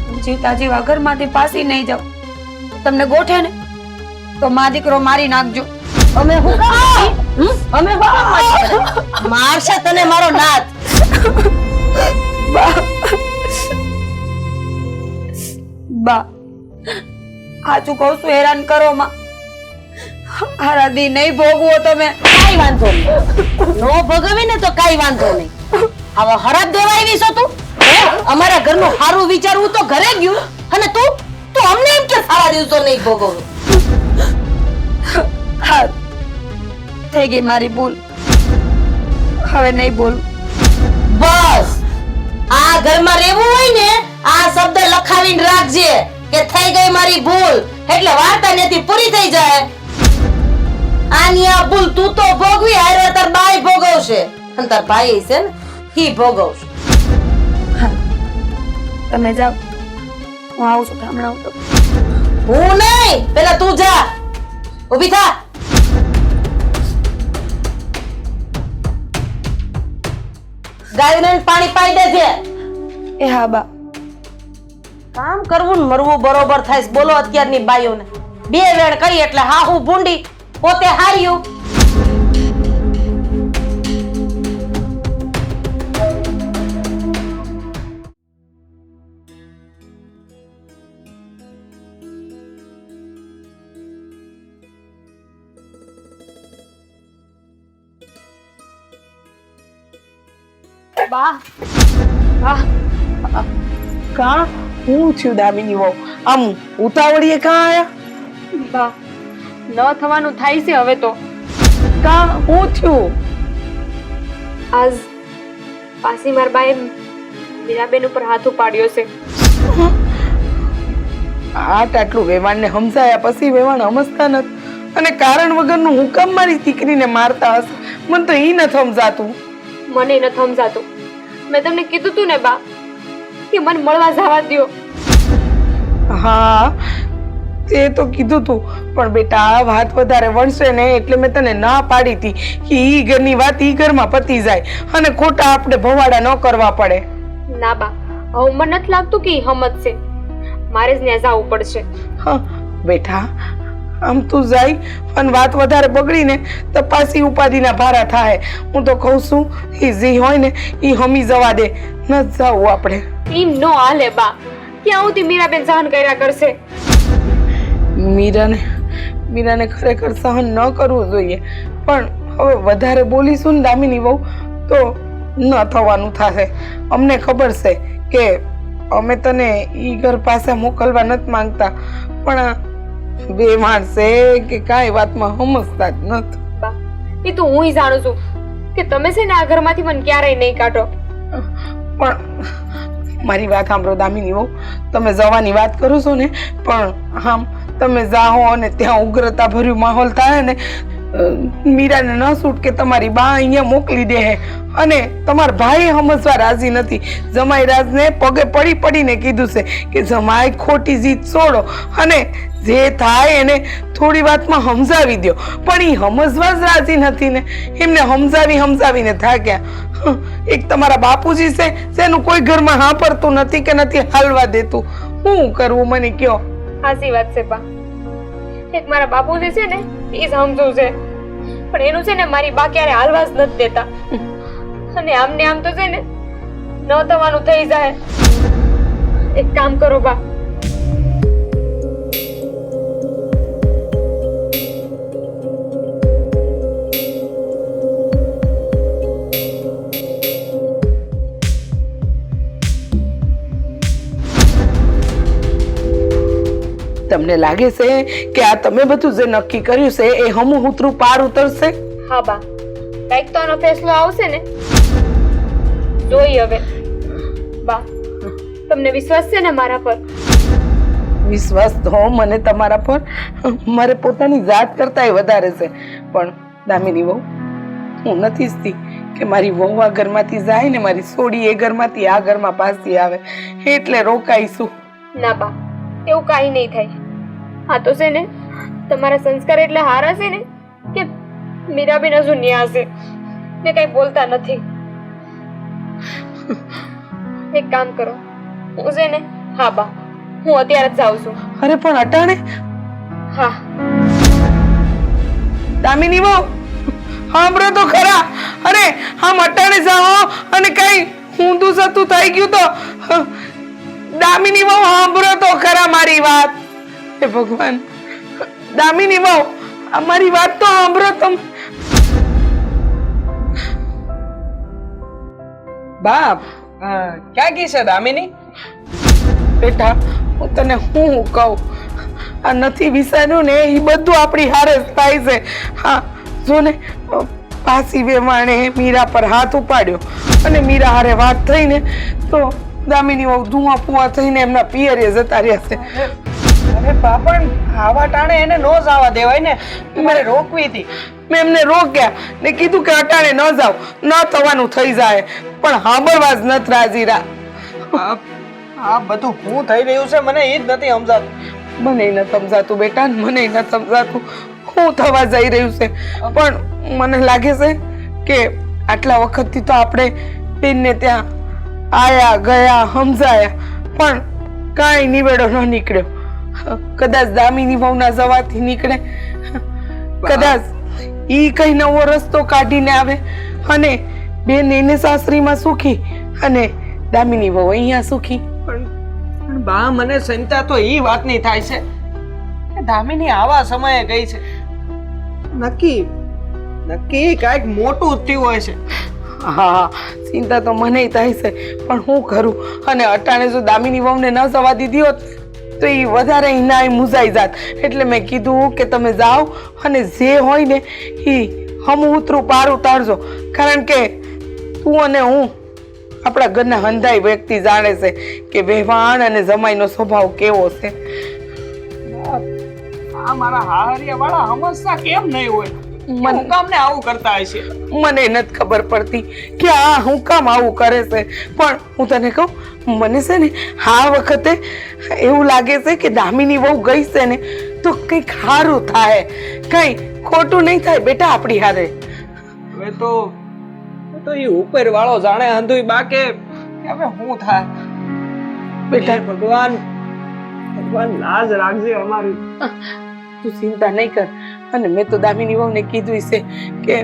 હું જીવતા જીવા ઘરમાંથી પાસી નહીં જાઉં. તમને ગોઠે ને તો મા દીકરો મારી નાખજો. અમે હું કામ અમે હું કામ મારી? મારશે તને મારો નાથ. બા સાચું કહું છું, હેરાન કરો માં. હારા દી નહીં ભોગવો તમે. કાઈ વાંધો નહીં, નો ભોગવી ને તો કાઈ વાંધો નહીં. હવે હરાબ દેવા આવી છો તું? અમારા ઘરનું સારું વિચારવું તો ઘરે ગયું, અને તું તું અમને એમ કે સારા દિવસો નહીં ભોગવું. હા થઈ ગઈ મારી ભૂલ, હવે નહીં બોલું. બસ આ ઘરમાં રહેવું હોય ને આ શબ્દ લખાવીને રાખજે કે થઈ ગઈ મારી ભૂલ, એટલે વાર્તા નથી પૂરી થઈ જાય. આની આ ભૂલ તું તો ભોગવી, હારે તાર બાઈ ભોગવશે, અને તાર ભાઈ છે ને ઈ ભોગવશે. તમે જાઓ, હું આવું છું હમણાં. તો હું નહીં, પેલા તું જા, ઊભી થા. ગાયને પાણી પાઈ દેજે. એ હા બા. કામ કરવું ને મરવું બરોબર થાય છે. બોલો અત્યારની બાઈઓને બે વેણ કરી એટલે હાહુ ભૂંડી પોતે હાર્યું. બા બા કા હું થયું દામિની વહુ? આમ ઉતાવળીએ કા આયા? બા ન થવાનું થાય છે હવે તો. કા હું થયું? આજ પાસી માર બાએ મીરાબેન ઉપર હાથ ઉપાડ્યો છે. આટલું વેવાણને સમજાયા પછી વેવાણ સમજતા નથી, અને કારણ વગરનું હું કામ મારી દીકરીને મારતા હશે? મને તો ઈ નથી સમજાતું. મને ન સમજાતું. મેં તમને કીધું તું ને બા કે મને મળવા જવા દ્યો. હા તે તો કીધું તું, પણ બેટા આ વાત વધારે વણશે ને એટલે મેં તને ના પાડી હતી કે ઈ ઘરની વાત ઈ ઘરમાં પતી જાય અને ખોટા આપણે ભવાડા ન કરવા પડે. ના બા, હવે મને નથી લાગતું કે ઈ સમજશે. મારે જ ત્યાં જવું પડશે. હા બેટા, આમ તું જાય અને વાત વધારે બગડીને તો પાછી ઉપાધિના ભારા થાય. હું તો કહું છું ઈ જે હોય ને ઈ હમી જવા દે, ન જાવું આપણે. ઈ નો હાલે બા. ક્યાં સુધી મીરાબેન સહન કર્યા કરશે? મીરાને ખરેખર સહન ન કરવું જોઈએ, પણ હવે વધારે બોલીશું ને દામિની વહુ તો ન થવાનું થશે. અમને ખબર છે કે અમે તને ઈ ઘર પાસે મોકલવા નથી માંગતા, પણ બે માણસે કે કાંઈ વાતમાં સમજતા જ નથી. બા એ તો હું જાણું છું કે તમે છે ને આ ઘરમાંથી મને ક્યારેય નહીં કાઢો. પણ મારી વાત સાંભળો દામિની વહુ, તમે જવાની વાત કરો છો ને, પણ આમ તમે જાઓ અને ત્યાં ઉગ્રતા ભર્યું માહોલ થાય ને, મીરાને ન છૂટ કે તમારી બા અહીંયા મોકલી દે, અને તમારા ભાઈ સમજવા રાજી નથી. જમાઈ રાજને પગે પડી પડીને કીધું છે કે જમાઈ ખોટી જીત છોડો અને જે થાય એને થોડી વાતમાં સમજાવી દો, પણ એ સમજવા જ રાજી નથી ને. એમને સમજાવીને થાક્યા. એક તમારા બાપુજી છે જેનું કોઈ ઘરમાં હા પડતું નથી કે નથી હાલવા દેતું. શું કરવું મને કયો? સાચી વાત છે બા. એક મારા બાપુજી છે ને એ સમજુ છે, પણ એનું છે ને મારી બા ક્યારે હાલવા જ નથી દેતા. અને આમને આમ તો છે ને ન થવાનું થઈ જાય. એક કામ કરો બા, તમને લાગે છે કે આ તમે બધું જે નક્કી કર્યું છે એ હમું ઉતરું પાર ઉતરશે? હા બા, કઈક તો આનો ફેસલો આવશે ને. જોઈ હવે બા, તમને વિશ્વાસ છે ને મારા પર? વિશ્વાસ તો મને તમારા પર મારે પોતાની જાત કરતાંય વધારે છે, પણ દામિની વહુ હું નથી ઈચ્છતી કે મારી વહુ આ ઘરમાંથી જાય ને મારી સોડી એ ઘરમાંથી આ ઘરમાં પાછી આવે, એટલે રોકાઈશું. ના બા, એવું કાંઈ નહીં થાય. આ તો છે ને તમારા સંસ્કાર એટલે હારા છે ને કે મીરાબેન હજુ ન્યા છે ને કઈ બોલતા નથી. એક કામ કરો, હું છે ને હા બા હું અત્યારે જ જાઉં છું. અરે પણ અટાણે હા દામિની બહુ સાંભળો તો ખરા. અરે આમ અટાણે જાઓ અને કઈ ઊંધું સતું થઈ ગયું તો દામિની બહુ સાંભળો તો ખરા મારી વાત. હે ભગવાન દામિની બહુ અમારી વાત તો સાંભળો તમે. બાપ ક્યાં ગઈ છે દામિની? બેટા હું તને હું કહું, આ નથી વિચાર્યું ને એ બધું આપણી હારે જ થાય છે. હા જો ને પાસી વેવાણે મીરા પર હાથ ઉપાડ્યો અને મીરા હારે વાત થઈને તો દામિની બહુ ધુઆ પુઆ થઈને એમના પિયરે જતા રહ્યા છે. અરે બાપણ આવા ટાણે એને નો જવા દેવાય ને, મારે રોકવી હતી. મેં એમને રોક્યા ને કીધું કે અટાણે ન જાવ, ન થવાનું થઈ જાય, પણ સાંભળવા જ નથી રાજી રા. આ બધું શું થઈ રહ્યું છે મને એ જ નથી સમજાતું. મને નથી સમજાતું બેટા, મને નથી સમજાતું શું થવા જઈ રહ્યું છે. પણ મને લાગે છે કે આટલા વખતથી તો આપણે બેનને ત્યાં આયા ગયા સમજાયા પણ કાંઈ નિવેડો ન નીકળ્યો. કદાચ દામિની વહુના જવાથી નીકળે, કદાચ ઈ કઈ નવો રસ્તો કાઢીને આવે અને બેન એને સાસરીમાં સુખી અને દામિની વહુ અહીંયા સુખી. પણ બા મને ચિંતા તો એ વાતની થાય છે કે દામિની આવા સમયે ગઈ છે. નક્કી કાંઈક મોટું થયું હોય છે. હા ચિંતા તો મને થાય છે પણ હું કરું. અને અટાણે જો દામિની વહુને ન જવા દીધી હોત તો એ વધારે નાય મુજાઈ જાત. એટલે મેં કીધું કે તમે જાઓ અને જે હોય ને એ હમ ઉતરું પાર ઉતારજો. કારણ કે તું અને હું આપણા ઘરના હંધાઈ વ્યક્તિ જાણે છે કે વહેવાણ અને જમાઈનો સ્વભાવ કેવો છે. આ મારા હાહરિયા વાળા સમજતા કેમ નહીં હોય? હું કામ ને આવું કરતા હશે? મને નથી ખબર પડતી કે આ હું કામ આવું કરે છે. પણ હું તને કહું, મને છે ને આ વખતે એવું લાગે છે કે દામિની વહુ ગઈ છે ને તો કંઈક સારું થાય, કઈ ખોટું નહીં થાય બેટા આપણી હારે. હવે તો એ ઉપર વાળો જાણે અંધુય બાકે હવે શું થાય. બેટા ભગવાન લાજ રાખજે અમારી. તું ચિંતા નહીં કર. અને મેં તો દામિની વહુને કીધું છે કે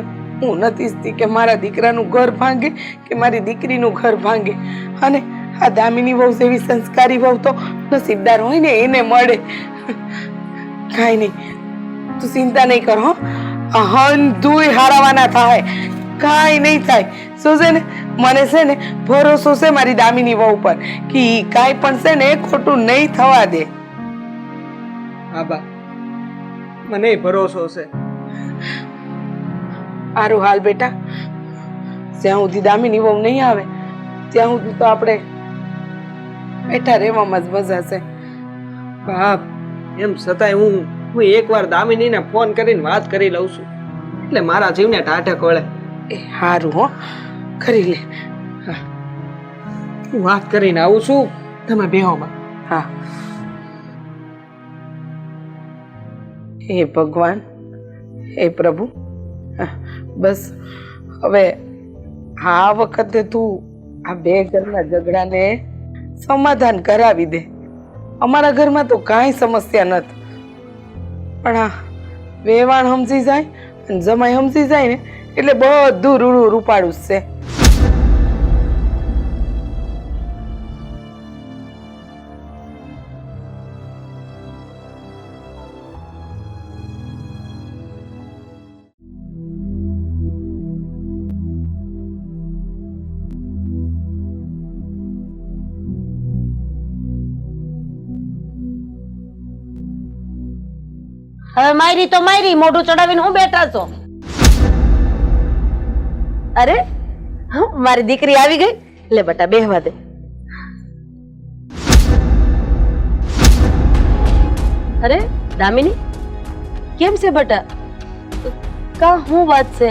હું નથી ઈચ્છતી કે મારા દીકરાનું ઘર ભાંગે કે મારી દીકરીનું ઘર ભાંગે. અને આ દામિની વહુ જેવી સંસ્કારી વહુ તો નસીબદાર હોય ને એને મળે. કાંઈ નહીં, તું ચિંતા નહીં કર. હો હંધુય હારાવાના થાય, કાંઈ નહીં થાય. શું છે ને મને છે ને ભરોસો છે મારી દામિની વહુ પર કે ઈ કાંઈ પણ છે ને ખોટું નહીં થવા દે. આબા મને ભરોસો છે. સારું હાલ બેટા, જ્યાં સુધી દામિની વહુ નહીં આવે ત્યાં સુધી તો આપણે બેઠા રહેવામાં જ મજા છે. બાપ એમ છતાંય હું એકવાર દામિનીને ફોન કરીને વાત કરી લઉં છું એટલે મારા જીવને ટાઢક વળે. એ સારું હો, કરી લે. હું વાત કરીને આવું છું, તમે બેહો બા. હા. હે ભગવાન, હે પ્રભુ, બસ હવે આ વખતે તું આ બે ઘરના ઝઘડાને સમાધાન કરાવી દે. અમારા ઘરમાં તો કાંઈ સમસ્યા નથી, પણ આ વેવાણ સમજી જાય અને જમાઈ સમજી જાય ને એટલે બધું રૂડું રૂપાળું જ છે. હવે મારી તો મારી, મોઢું ચડાવીને હું બેઠા છો? અરે મારી દીકરી આવી ગઈ. લે બેટા બેહવા દે. અરે દામિની કેમ છે બેટા? કા હું વાત છે?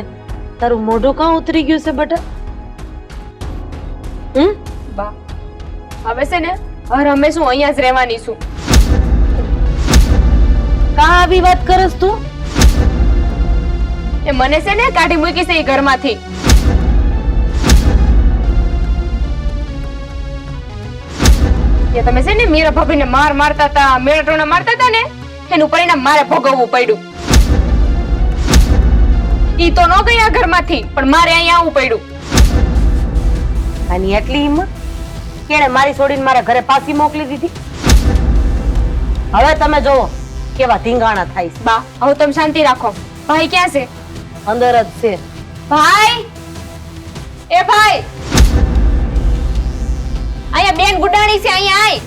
તારું મોઢું કાં ઉતરી ગયું છે બેટા? બા હવે છે ને હંમેશ હું અહીંયા જ રહેવાની છું. કાં આવી વાત કરસ તું? એ મને છે ને કાઢી મૂકી છે એ ઘરમાંથી. એ તમે છે ને મીરા ભાભીને મારતા હતા, મેળટોને મારતા હતા ને, એનું પરિણામ મારે ભોગવવું પડ્યું. ઈ તો ન ગયા ઘરમાંથી, પણ મારે અહીંયા આવવું પડ્યું. આની એટલી હિંમત કેણે મારી છોડીને મારા ઘરે પાછી મોકલી દીધી. હવે તમે જોવો કેવા ધીંગાણા થાય છે. બા, હવે તમે શાંતિ રાખો. ભાઈ ક્યાં છે? અંદર જ છે. ભાઈ, એ ભાઈ, અહીંયા બેન ગુડાણી છે, અહીંયા આય.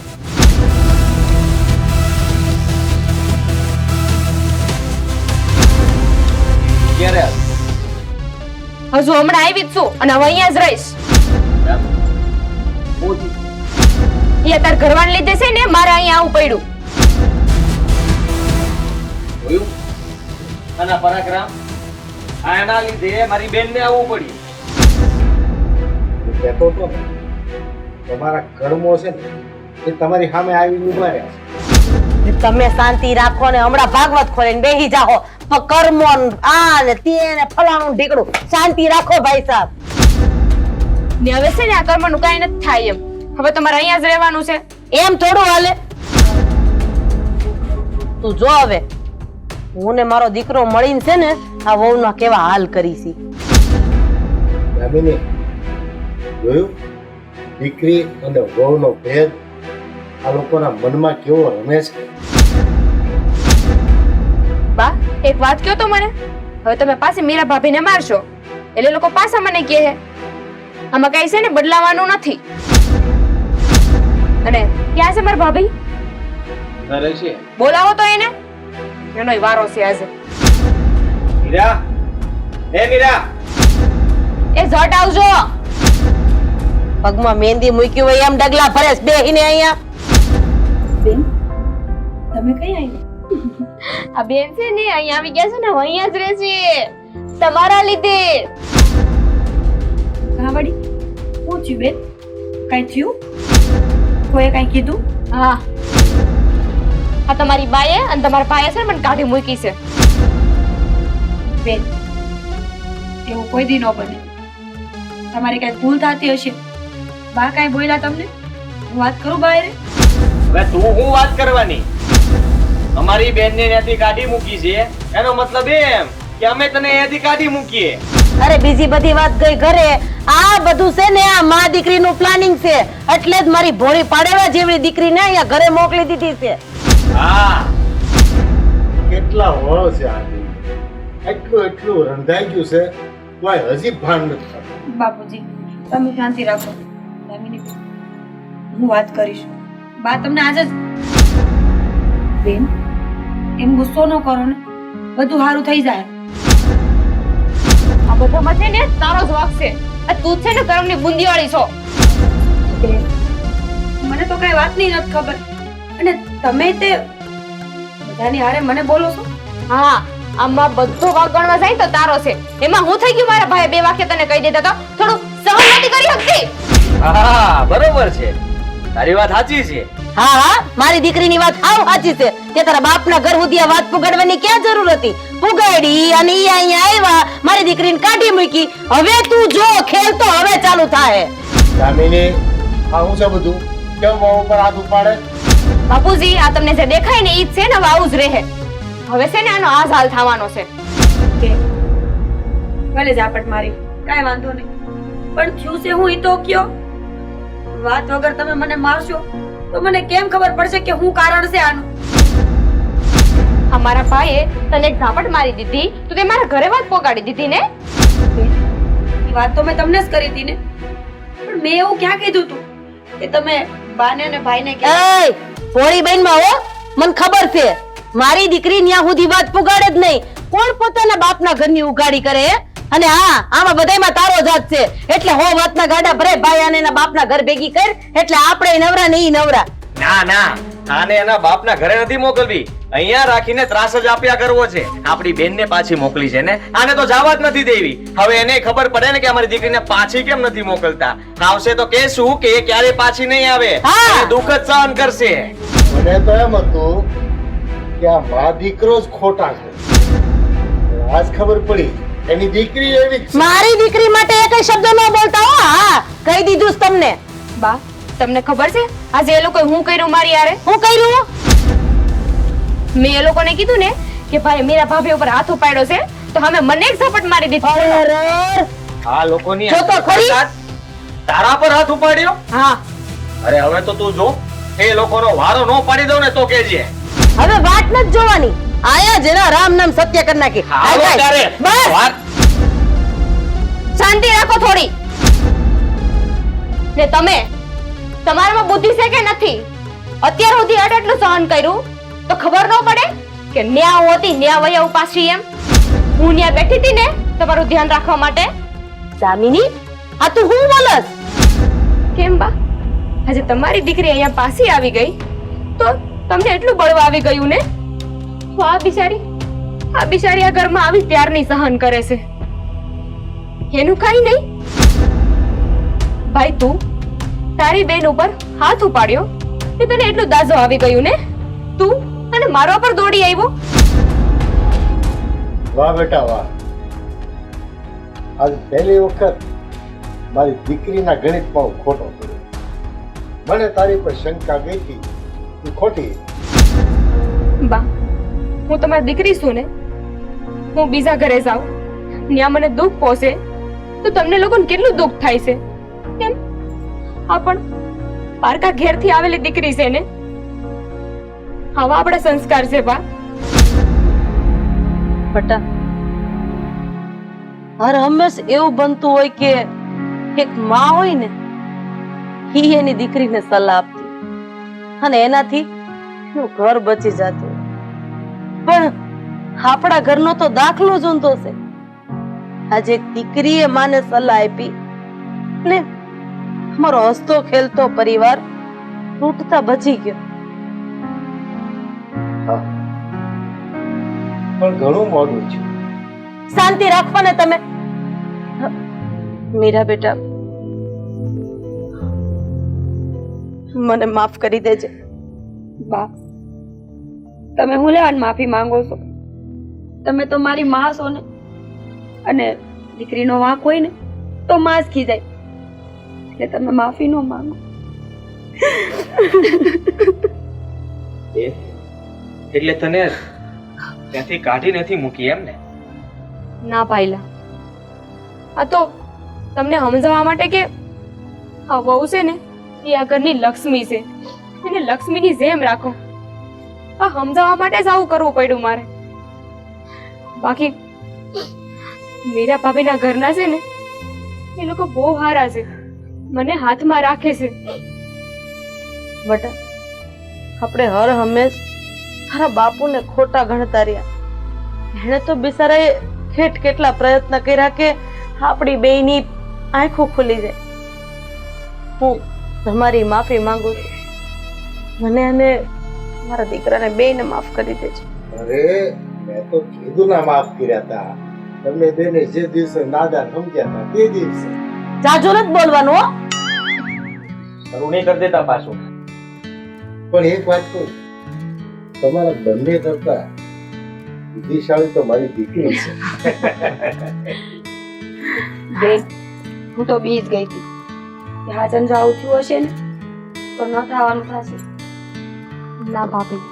ક્યારે હજુ હમણાં આવી જ છું અને હવે અહીંયા જ રહીશ. એ તાર ઘરવાળાને લીધે છે ને મારે અહીંયા આવવું પડ્યું. જોયું આના પરાક્રમ? આના લીધે મારી બેનને આવવું પડ્યું. કહેતો હતો ને, તમારા કર્મો છે ને એ તમારી સામે આવીને ઉભા રહ્યા છે. તમે શાંતિ રાખો ને હમણાં ભાગવત ખોલીને બેહી જાઓ. કર્મો ને આ ને તે ને ફલાણું ને ઢીકણું. શાંતિ રાખો ભાઈ સાહેબ. ને હવે છે ને આ કર્મનું કાંઈ નથી થાય એમ. હવે તમારે અહીંયા જ રહેવાનું છે. એમ થોડું હાલે. તું જો હવે હું ને મારો દીકરો મળીને છે ને આ વહુના કેવા હાલ કરી છે. દામિની, જોયું દીકરી અને વહુનો ભેદ આ લોકોના મનમાં કેવો રમે છે. બા, એક વાત કહો તો મને. હવે તમે પાછી મીરા ભાભીને મારશો એટલે લોકો પાછા મને કહે આમાં કઈ છે ને બદલાવાનું નથી. અને ક્યાં છે મારા ભાભી? ઘરે છે. બોલાવો તો એને. એનોય વારો છે આજે. મીરા, હે મીરા, એ ઝટ આવજો. પગમાં મહેંદી મૂકી હોય એમ ડગલા ફરેશ બેહીને અહીંયા. બેન, તમે કઈ આવી? આ બેન છે ને અહીંયા આવી ગયા છે ને, અહીંયા જ રહેશે તમારા લીધે. હા વળી પૂછ્યું બેન, કઈ થયું? કોઈએ કઈ કીધું? હા, આ તમારી બાએ અને તમારા ભાઈએ છે ને મને કાઢી મૂકી છે. બેન, એવું કોઈ દી ન બને. તમારી કઈ ભૂલ થતી હશે. બા કઈ બોલ્યા તમને? હું વાત કરું બાયરે? હવે તું હું વાત કરવાની? અમારી બેનને ત્યાંથી કાઢી મૂકી છે એનો મતલબ એમ કે અમે તને અહીંયાથી કાઢી મૂકીએ. અરે બીજી બધી વાત ગઈ ઘરે. આ બધું છે ને આ મા દીકરીનું પ્લાનિંગ છે. એટલે જ મારી ભોળી પાડેવા જેવી દીકરીને અહીંયા ઘરે મોકલી દીધી છે. હા, કેટલા વળ છે આની. એટલું રંધાઈ ગયું છે તોય હજી ભાન નથી થતું. બાપુજી, તમે શાંતિ રાખો. દામિની બેન, હું વાત કરીશ. બા તમને આજે જ બેન એમ ગુસ્સો ન કરો ને, બધું સારું થઈ જાય. આ બધામાં છે ને તારો જ વાંક છે. આ તું છે ને કરમની બુંદીવાળી છો. બેન, મને તો કઈ વાતની નથી ખબર અને તમે તે બધાની હારે મને બોલો છો. હા, આમાં બધો વાંક ગણવા જાય તો તારો છે. એમાં હું થઈ ગયું મારા ભાઈ બે વાક્ય તને કહી દેતા તો થોડું સહન નથી કરી શકતી. હા, બરોબર છે. તારી વાત સાચી છે. હા હા, મારી દીકરીની વાત હાવ સાચી છે. તે તારા બાપના ઘર સુધી આ વાત પુગાડવાની ક્યાં જરૂર હતી? પુગાડી અને ઈ અહીંયા આવ્યા, મારી દીકરીને કાઢી મૂકી. હવે તું જો ખેલ તો હવે ચાલુ થાય. દામિની, આ હું છે બધું? કેમ વહુ ઉપર હાથ ઉપાડે? બાપુજી, આ તમને જે દેખાય ને ઈ જ છે ને, હવે આવું જ રહે. હવે છે ને આનો આ જ હાલ થવાનો છે. કે ભલે ઝાપટ મારી, કાંઈ વાંધો નહીં, પણ થયું છે હું ઈ તો કયો. વાત વગર તમે મને મારશો તો મને કેમ ખબર પડશે કે હું કારણ છે આનું? અમારા ભાઈએ તને એક ઝાપટ મારી દીધી તો તે મારા ઘરે વાત પોગાડી દીધી ને. ઈ વાત તો મેં તમને જ કરી હતી ને, પણ મેં એવું ક્યાં કીધું તું કે તમે બાને અને ભાઈને કે એય ભોળી બહેનમાં હો, મને ખબર છે મારી દીકરી ન્યા સુધી વાત પુગાડે જ નહીં. કોણ પોતાના બાપના ઘરની ઉગાડી કરે હે? અને હા, આમાં બધાયમાં તારો જ હાથ છે. એટલે હો વાતના ગાડા ભરે ભાઈ અને એના બાપના ઘર ભેગી કર એટલે આપણે નવરા નહીં નવરા. ના ના, આને એના બાપના ઘરે નથી મોકલવી. અહીંયા રાખીને ત્રાસ જ આપ્યા કરવો છે. આપણી બેનને પાછી મોકલી છે ને, આને તો જવા જ નથી દેવી. હવે એને ખબર પડે ને કે અમારી દીકરીને પાછી કેમ નથી મોકલતા. આવશે તો કહેશું કે એ ક્યારે પાછી નહીં આવે. હા. અને દુઃખ જ સહન કરશે. મને તો એમ હતું કે આ મા દીકરો જ ખોટા છે. આજ ખબર પડી એની દીકરી એવી જ છે. મારી દીકરી માટે એક શબ્દ ન બોલતા હો. હા, કહી દીધું જ તમને. બા, તમને ખબર છે આજે એ લોકોએ હું કર્યું મારી યારે? હું કર્યું? મેં એ લોકોને કીધું ને કે ભાઈ મીરા ભાભી ઉપર હાથ ઉપાડ્યો છે તો અમે મને એક ઝપટ મારી દીધી. અરે આ લોકોની જો તો ખરી. તારા પર હાથ ઉપાડ્યો? હા અરે હવે તો તું જો એ લોકોનો વારો ન પાડી દઉં ને તો કેજે. હવે વાત નથી જોવાની, આયા જેના રામ નામ સત્ય કરી નાખી. હાલો હાય, તારે હાય. બસ વાત શાંતિ રાખો થોડી. ને તમે તમારામાં બુદ્ધિ છે કે નથી? અત્યાર સુધી આટલું સહન કર્યું તો ખબર ન પડે કે ન્યા હોતી ન્યા વયા ઉપાસી એમ? હું ન્યા બેઠી હતી ને તમારું ધ્યાન રાખવા માટે. દામિની, આ તું હું બોલસ? કેમ બા આજે તમારી દીકરી અહીંયા પાછી આવી ગઈ તો તમને એટલું બળવા આવી ગયું ને? તો આ બિચારી આ ઘરમાં આવી ત્યારની સહન કરે છે. એનું કઈ નહીં. ભાઈ તું તારી બેન ઉપર હાથ ઉપાડ્યો ને તને એટલું દાઝો આવી ગયું ને? તું અને મારા પર દોડી આવ્યો. વાહ બેટા વાહ, આજ પહેલી વખત મારી દીકરીના ગણિતમાં હું ખોટો પડ્યો. મને તારી પર શંકા ગઈ હતી, તું ખોટી. બા હું તમારી દીકરી છું ને, હું બીજા ઘરે જાઉં ત્યાં મને દુઃખ પહોંચે તો તમને લોકોને કેટલું દુઃખ થાય છે કેમ? આ પણ પારકા ઘેરથી આવેલી દીકરી છે ને, આવા આપણા સંસ્કાર છે બા. બટા, હર હંમેશ એવું બનતું હોય કે એક માં હોય ને ઈ એની દીકરીને સલાહ આપતી અને એનાથી એનું ઘર બચી જતું. પણ આપણા ઘરનો તો દાખલો જ ઊંધો છે. આજે એક દીકરીએ માને સલાહ આપી ને અમારો હસતો ખેલતો પરિવાર તૂટતા બચી ગયો. હા, પણ ઘણું મોડું છે. શાંતિ રાખવા ને તમે. મીરા બેટા, મને માફ કરી દેજે. બા તમે હું લેવાની માફી માંગો છો? તમે તો મારી માં છો ને, અને દીકરીનો વાંક હોય ને તો માં જ ખીજાય, એટલે તમે માફી ન માંગો. એટલે તને ત્યાંથી કાઢી નથી મૂકી એમ ને? ના પાયલા, આ તો તમને સમજાવવા માટે કે આ વહુ છે ને એ આ ઘરની લક્ષ્મી છે, એને લક્ષ્મીની જેમ રાખો. આ સમજાવવા માટે જ આવું કરવું પડ્યું મારે. બાકી મીરા ભાભીના ઘરના છે ને એ લોકો બહુ સારા છે, મને હાથમાં રાખે છે. બટા, આપણે હર હંમેશ તારા બાપુને ખોટા ગણતા રહ્યા. એણે તો બિચારાએ કેટલા પ્રયત્ન કર્યા કે આપણી બેયની આંખો ખુલી જાય. હું તમારી માફી માંગુ છું. મને અને મારા દીકરાને બેયને માફ કરી દેજો. અરે મેં તો કીધું ના માફ કર્યા હતા. તમને બેને જે દિવસે નાદાન સમજ્યા હતા તે દિવસે. જાજો નથી બોલવાનું હો. શરૂ નહીં કરી દેતા પાછું. પણ એક વાત કહું, તમારા બંને કરતા બુદ્ધિશાળી તો મારી દીકરી છે. બેન હું તો બીજ ગઈ હતી કે હાજન જો આવું થયું હશે ને તો ન થવાનું થશે. ના ભાભી,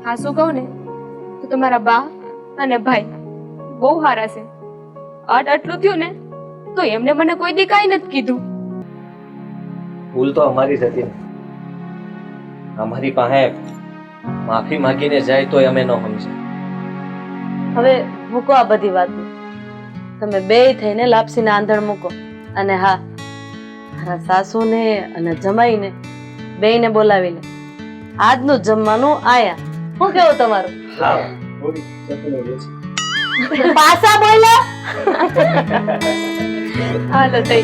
હા શું કહું ને તો તમારા બા અને ભાઈ બહુ સારા છે. આટલું થયું ને તો એમને મને કોઈ દી કાંઈ નથી કીધું. ભૂલ તો અમારી જ હતી ને. અમારી પાસે માફી માંગીને જાય તો અમે ન સમજે. હવે મૂકો આ બધી વાત. તમે બેય થઈને લાપસીને આંધણ મૂકો. અને હા, મારા સાસુને અને જમાઈને બેયને બોલાવી લે. આજનું જમવાનું આયા. શું કેવું તમારું? હા, થોડી ચટણી રહેશે. પાછા બોલો. હાલો તઈ